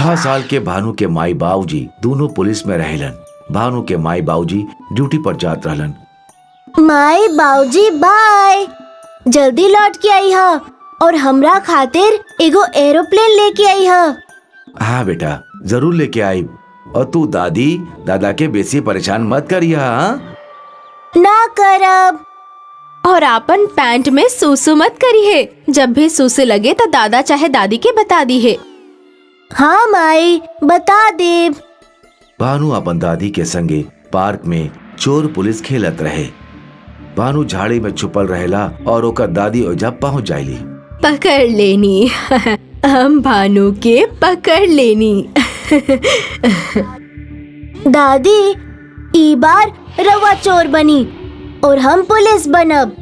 6 साल के भानु के माई बाबूजी दोनों पुलिस में रहेलन। भानु के माई बाबूजी ड्यूटी पर जात रहलन। माई बाबूजी बाय, जल्दी लौट के आई हा और हमरा खातिर एगो एरोप्लेन लेके आई हा। हाँ बेटा, जरूर लेके आई। और तू दादी दादा के बेसी परेशान मत करिया। ना करब। और आपन पैंट में सूसू मत करी है, जब भी सूसू लगे तो दादा चाहे दादी के बता दी है। हाँ माई, बता दे। भानु अपन दादी के संगे पार्क में चोर पुलिस खेलत रहे। भानु झाड़ी में छुपल रहेला और ओकर दादी ओजा पहुंच जाइली। पकड़ लेनी हम भानु के पकड़ लेनी। दादी, ई बार रवा चोर बनी और हम पुलिस बनब।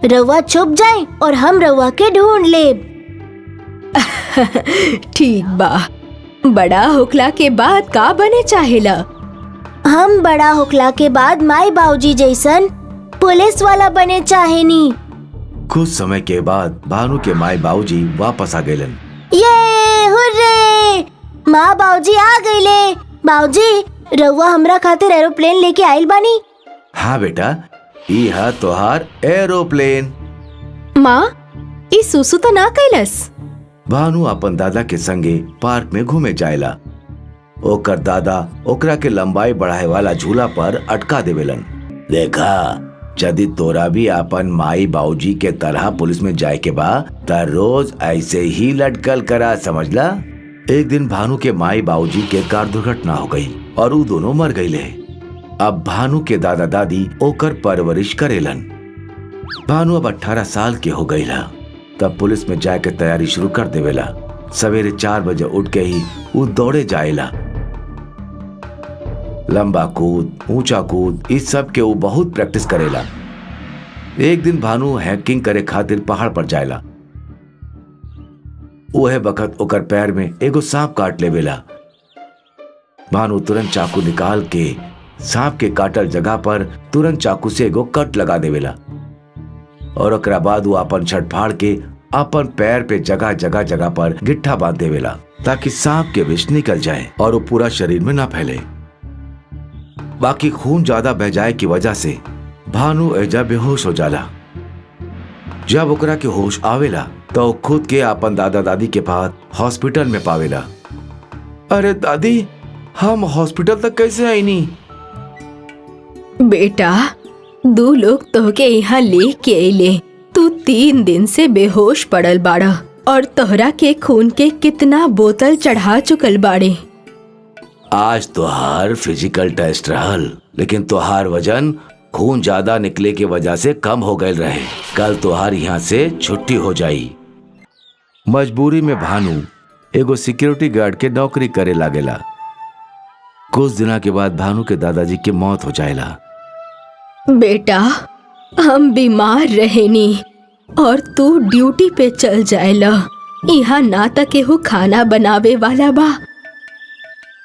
रवा छुप जाए और हम रवा के ढूंढ लेब। ठीक बा, बड़ा होखला के बाद का बने चाहेला? हम बड़ा होखला के बाद माई बाबूजी जैसन पुलिस वाला बने चाहेनी। कुछ समय के बाद भानु के माई बाबूजी वापस आ गइलन। ये हुर्रे, माँ बाबूजी आ गइले। बाबूजी, रवा हमरा खातिर एरोप्लेन लेके आइल बानी। हाँ बेटा, ई हा तोहार एरोप्लेन। माँ, ई सूसू तो ना कैलस। भानु अपन दादा के संगे पार्क में घूमे जायला। ओकर दादा ओकरा के लंबाई बढ़ाए वाला झूला पर अटका देवेलन। देखा, यदि तोरा भी अपन माई बाबूजी के तरह पुलिस में जाए के बा त रोज ऐसे ही लटकल करा, समझला। एक दिन भानु के माई बाबूजी के कार दुर्घटना हो गई और वो दोनों मर गईले। अब भानु के दादा दादी ओकर परवरिश करेलन। भानु अब 18 साल के हो गईला, तब पुलिस में जाए के तैयारी शुरू कर देवेला। सवेरे 4 बजे उठ के ही वो दौड़े जाएला। लंबा कूद, ऊंचा कूद, इस सब के वो बहुत प्रैक्टिस करेला। एक दिन भानु हैकिंग करे खातिर पहाड़ पर जाएला। वह बखत ओकर पैर में एगो सांप काट लेवेला। भानु तुरंत चाकू निकाल के सांप के काटल जगह पर तुरंत चाकू से एगो कट लगा देवेला और ओकरा बाद वो अपन छट फाड़ के अपन पैर पे जगह जगह पर गिट्ठा बांध देवेला ताकि सांप के विष निकल जाए और वो पूरा शरीर में ना फैले। बाकी खून ज्यादा बह जाए की वजह से भानु एजा बेहोश हो जाला। जब ओकरा के होश आवेला तो खुद के अपन दादा दादी के पास हॉस्पिटल में पावेला। अरे दादी, हम हॉस्पिटल तक कैसे आईनी? बेटा, 2 लोग तोहके यहाँ लेके अइले। तू 3 दिन से बेहोश पड़ल बाड़ा और तोहरा के खून के कितना बोतल चढ़ा चुकल बाड़े। आज तोहार फिजिकल टेस्ट रहल, लेकिन तोहार वजन खून ज्यादा निकले के वजह से कम हो गए रहे। कल तोहार यहाँ से छुट्टी हो जाई। मजबूरी में भानु एगो सिक्योरिटी गार्ड के नौकरी करे लागेला। कुछ दिनों के बाद भानु के दादाजी की मौत हो जाएला। बेटा, हम बीमार रहेनी और तू ड्यूटी पे चल जाएला। यहाँ ना तक केहू खाना बनावे वाला बा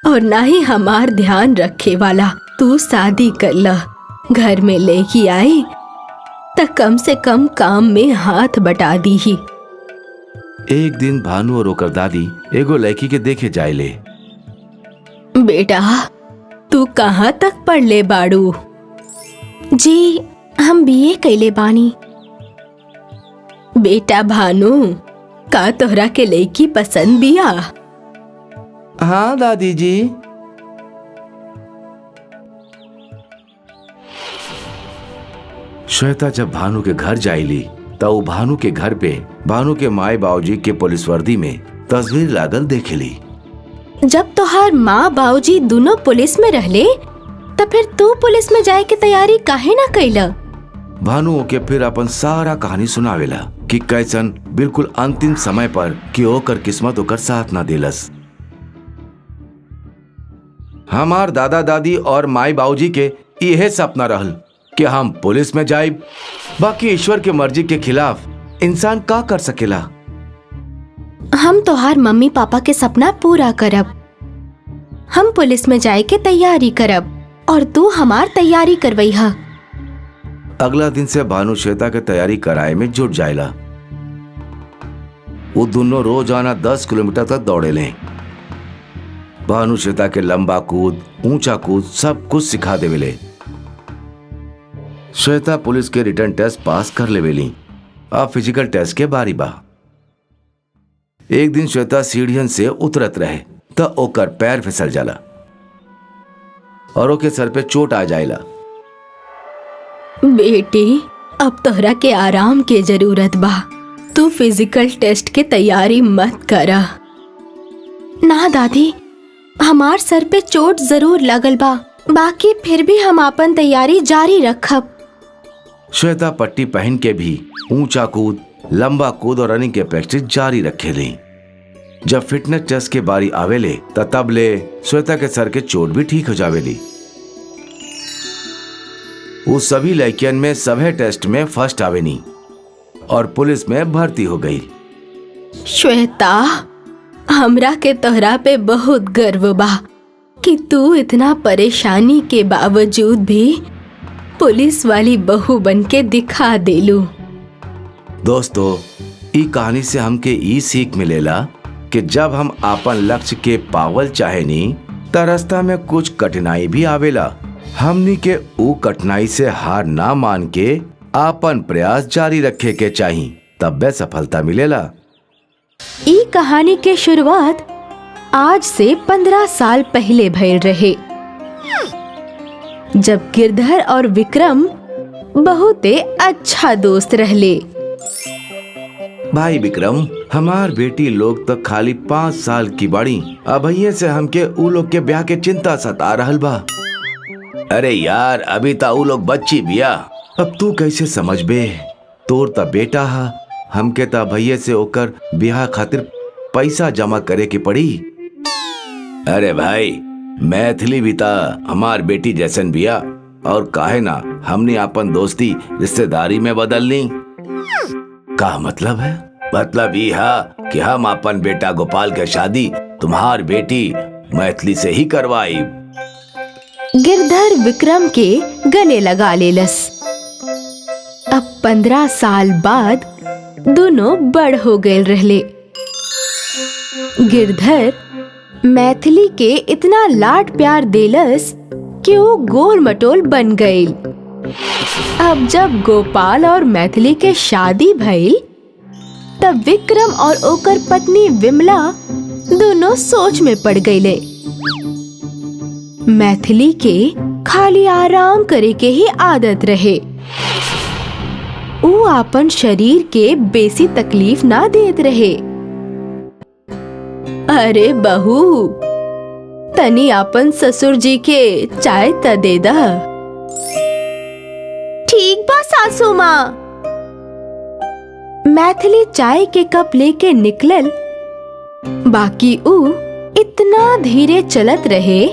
और ना ही हमार ध्यान रखे वाला। तू शादी कर ला, घर में लेके आई त कम से कम काम में हाथ बटा दी ही। एक दिन भानु और ओकर दादी एगो लड़की के देखे जाइले। बेटा, तू कहाँ तक पढ़ ले बाड़ू? जी, हम बीए कैले बानी। बेटा भानु, का तोहरा के लड़की पसंद बिया? हाँ दादी जी। श्वेता जब भानु के घर जाइली तब वो भानु के घर पे भानु के माई बाबूजी के पुलिस वर्दी में तस्वीर लागल देखेली। जब तोहार माँ बाबूजी दोनों पुलिस में रहले तो फिर तू पुलिस में जाए के तैयारी काहे ना कैला? भानु के फिर अपन सारा कहानी सुनावेला कि कैसन बिल्कुल अंतिम समय पर कि ओकर किस्मत ओकर साथ ना दिलस। हमार दादा दादी और माई बाबूजी के यह सपना रहल कि हम पुलिस में जाए। बाकी ईश्वर के मर्जी के खिलाफ इंसान का कर सकेला। हम तोहार मम्मी पापा के सपना पूरा करब। हम पुलिस में जाए के तैयारी करब और तू हमार तैयारी करवैहा। अगला दिन से भानु श्वेता के तैयारी कराए में जुट जाएला। वो दोनों रोजाना 10 किलोमीटर तक दौड़े लें। भानु श्वेता के लंबा कूद, ऊंचा कूद सब कुछ सिखा देवेले। श्वेता पुलिस के रिटर्न टेस्ट पास कर लेवेली। अब फिजिकल टेस्ट के बारी बा। एक दिन श्वेता सीढ़ियन से उतरत रहे त ओकर पैर फिसल जाला और ओके सर पे चोट आ जाएला। बेटी, अब तोहरा के आराम के जरूरत बा। तू फिजिकल टेस्ट के तैयारी मत करा। ना दादी, हमार सर पे चोट जरूर लगल बा, बाकी फिर भी हम अपन तैयारी जारी रखब। श्वेता पट्टी पहन के भी ऊंचा कूद, लंबा कूद और रनिंग के प्रैक्टिस जारी रखेली। जब फिटनेस टेस्ट के बारी आवेले तब ले श्वेता के सर के चोट भी ठीक हो जावेली। उस सभी लड़कियन में सभे टेस्ट में फर्स्ट आवेनी और पुलिस में भर्ती हो गई। श्वेता, हमरा के तोहरा पे बहुत गर्व बा कि तू इतना परेशानी के बावजूद भी पुलिस वाली बहू बन के दिखा देलू। दोस्तों, ई कहानी से हमके ई सीख मिलेला कि जब हम आपन लक्ष्य के पावल चाहेनी त रास्ता में कुछ कठिनाई भी आवेला। हमनी के ऊ कठिनाई से हार ना मान के आपन प्रयास जारी रखे के चाही, तब सफलता मिलेला। ई कहानी के शुरुआत आज से 15 साल पहले भइल रहे, जब गिरधर और विक्रम बहुते अच्छा दोस्त रहले। भाई विक्रम, हमार बेटी लोग तो खाली 5 साल की बड़ी, अभये से हमके ऊ लोग के ब्याह के चिंता सता रहल बा। अरे यार, अभी ता ऊ लोग बच्ची बिया, अब तू कैसे समझबे? तोर ता बेटा हा, हमके ता भैया से ओकर ब्याह खातिर पैसा जमा करे की पड़ी। अरे भाई, मैथिली भी ता हमार बेटी जैसन बिया, और काहे ना हमने अपन दोस्ती रिश्तेदारी में बदलनी। का मतलब है? मतलब ये है कि हम अपन बेटा गोपाल के शादी तुम्हार बेटी मैथिली से ही करवाई। गिरधर विक्रम के गले लगा लेलस। अब 15 साल बाद दोनों बड़ हो गए रहले। गिरधर मैथिली के इतना लाड प्यार देलस कि वो गोल मटोल बन गई। अब जब गोपाल और मैथिली के शादी भइल तब विक्रम और ओकर पत्नी विमला दोनों सोच में पड़ गईले। मैथिली के खाली आराम करे के ही आदत रहे। वो अपन शरीर के बेसी तकलीफ ना देत रहे। अरे बहू, तनी अपन ससुर जी के चाय त दे दा। ठीक बा सासू माँ। मैथिली चाय के कप लेके निकलल, बाकी ऊ इतना धीरे चलत रहे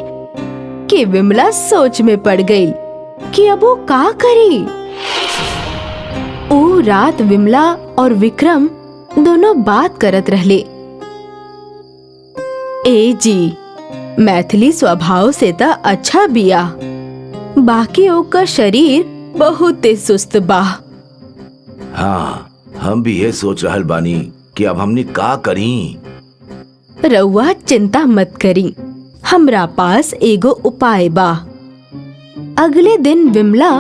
कि विमला सोच में पड़ गई कि अब वो का करी। ओ रात विमला और विक्रम दोनों बात करत रहले। ए जी, मैथिली स्वभाव से त अच्छा बिया, बाकी ओकर शरीर बहुत सुस्त बा। हाँ, हम भी ये सोच रहल बानी कि अब हमनी का करी। रउआ चिंता मत करी, हमरा पास एगो उपाय बा। अगले दिन विमला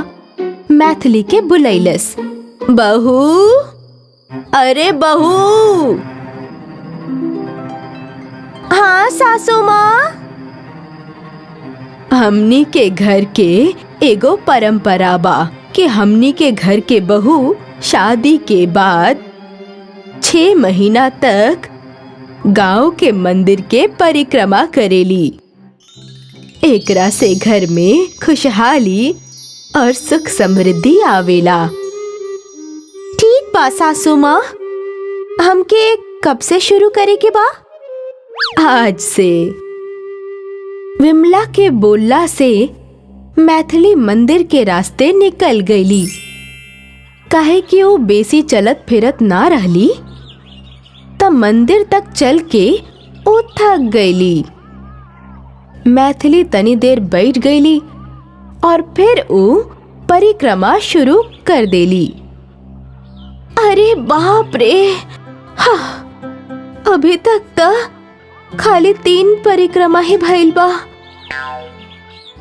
मैथिली के बुलैलस। बहू, अरे बहू। हाँ सासू माँ। हमनी के घर के एगो परंपरा बा कि हमनी के घर के बहू शादी के बाद 6 महीना तक गांव के मंदिर के परिक्रमा करेली। एकरा से घर में खुशहाली और सुख समृद्धि आवेला। ठीक बा सासू माँ। हमके कब से शुरू करे के बा? आज से। विमला के बोलला से मैथिली मंदिर के रास्ते निकल गईली। काहे कि वो बेसी चलत फिरत ना रहली, तब मंदिर तक चल के वो थक गईली। मैथिली तनी देर बैठ गईली और फिर वो परिक्रमा शुरू कर देली। अरे बाप रे, हाँ, अभी तक तो खाली 3 परिक्रमा ही भइल बा।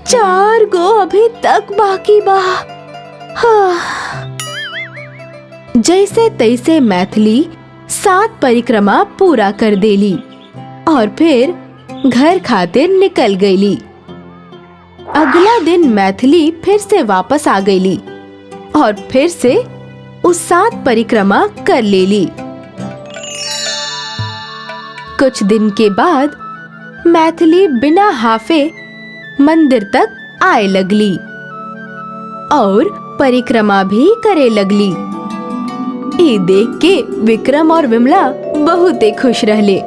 4 गो अभी तक बाकी बा। हाँ। जैसे तैसे मैथिली 7 परिक्रमा पूरा कर देली और फिर घर खातिर निकल गईली। अगला दिन मैथिली फिर से वापस आ गईली और फिर से उस 7 परिक्रमा कर लेली। कुछ दिन के बाद मैथिली बिना हाफे मंदिर तक आए लगली और परिक्रमा भी करे लगली। ये देख के विक्रम और विमला बहुत ही खुश रहले।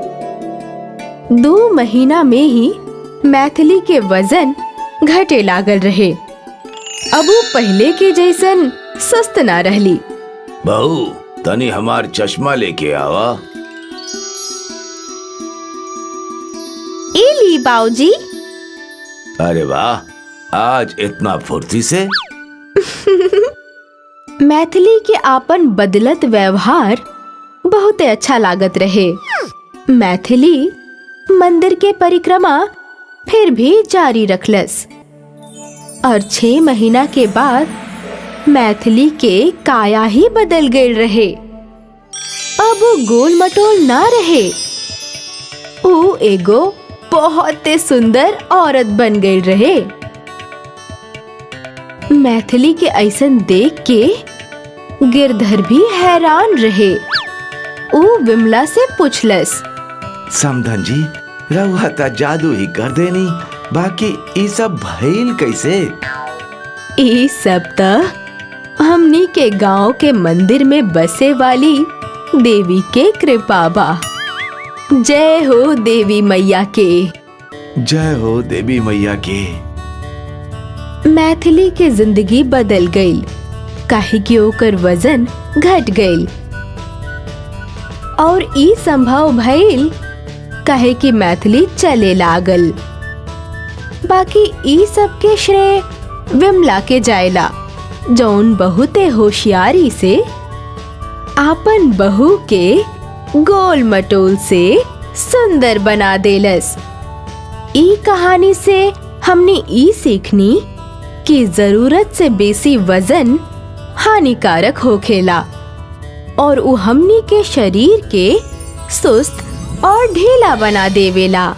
2 महीना में ही मैथिली के वजन घटे लागल रहे। अब वो पहले के जैसन सुस्त ना रहली। बहू, तनी हमार चश्मा लेके आवा। ए ली बाऊजी। अरे वाह, आज इतना फुर्ती से। मैथिली के आपन बदलत व्यवहार बहुत अच्छा लागत रहे। मैथिली मंदिर के परिक्रमा फिर भी जारी रखलस और 6 महीना के बाद मैथिली के काया ही बदल गए रहे। अब वो गोल मटोल ना रहे, वो एगो बहुत सुंदर औरत बन गई रहे। मैथिली के ऐसन देख के गिरधर भी हैरान रहे। वो विमला से पूछलस, समधन जी, रउआ त जादू ही कर देनी, बाकी ई सब भइल कैसे? ये सब त हमनी के गांव के मंदिर में बसे वाली देवी के कृपा बा। जय हो देवी मैया के। जय हो देवी मैया के। मैथिली के जिंदगी बदल गई, काहे कि ओकर वजन घट गई और ई संभव भइल काहे कि मैथिली चले लागल। बाकी ई सब के श्रेय विमला के जायला, जौन बहुते होशियारी से आपन बहू के गोल मटोल से सुंदर बना देलस। ई कहानी से हमने ई सीखनी कि जरूरत से बेसी वजन हानिकारक होखेला और उ हमनी के शरीर के सुस्त और ढीला बना देवेला।